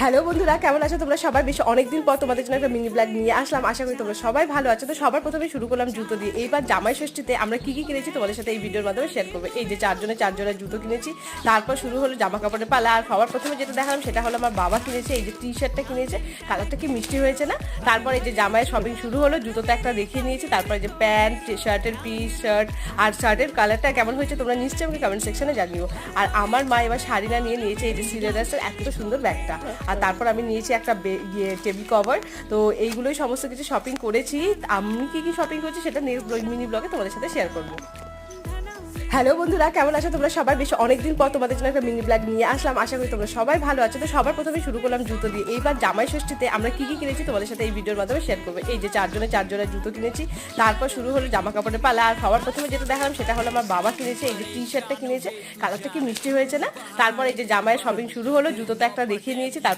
Hello বন্ধুরা, কেমন আছো তোমরা সবাই? বেশ অনেকদিন পর তোমাদের জন্য একটা মিনি ব্লগ নিয়ে আসলাম। আশা করি তোমরা সবাই ভালো আছো। তো সবার প্রথমে শুরু করলাম জুতো দিয়ে। এইবার জামাই ষষ্ঠীতে আমরা কি কিনেছি তোমাদের সাথে এই ভিডিওর মাধ্যমে শেয়ার করবো। এই যে চার জোড়া জুতো কিনেছি, তারপর শুরু হলো জামা কাপড়ের পালা। আর সবার প্রথমে যেটা দেখালাম সেটা হলো আমার বাবা কিনেছে এই যে টি শার্টটা কিনেছে, কালারটা কি মিষ্টি হয়েছে না। তারপর এই যে জামাইয়ের শপিং শুরু হলো, জুতোটা একটা দেখিয়ে নিয়েছি। তারপরে যে প্যান্ট, শার্টের পিস, শার্ট আর শার্টের কালারটা কেমন হয়েছে তোমরা নিশ্চয়ই আমাকে কমেন্ট সেকশনে জানিও। আর আমার মা এবার শাড়িটা নিয়ে নিয়েছে এই যে সিলেদাসের এত সুন্দর ব্যাগটা। আর তারপর আমি নিয়েছি একটা টেবিল কভার। তো এইগুলোই সমস্ত কিছু শপিং করেছি। আমি কি শপিং করেছি সেটা নেক্সট মিনি ব্লগে তোমাদের সাথে শেয়ার করবো। হ্যালো বন্ধুরা, কেমন আছো তোমরা সবাই? বেশ অনেকদিন পর তোমাদের জন্য একটা মিনি ব্লগ নিয়ে আসলাম। আশা করি তোমরা সবাই ভালো আছো। তো সবার প্রথমে শুরু করলাম জুতো দিয়ে। এইবার জামাই ষষ্ঠীতে আমরা কি কিনেছি তোমাদের সাথে এই ভিডিওর মাধ্যমে শেয়ার করবো। এই যে চার জোড়া জুতো কিনেছি, তারপর শুরু হলো জামা কাপড়ের পালা। আর সবার প্রথমে যেটা দেখালাম সেটা হলো আমার বাবা কিনেছে এই যে টি শার্টটা কিনেছে, কালারটা কি মিষ্টি হয়েছে না। তারপর এই যে জামাইয়ের শপিং শুরু হলো, জুতোটা একটা দেখিয়ে নিয়েছি। তারপর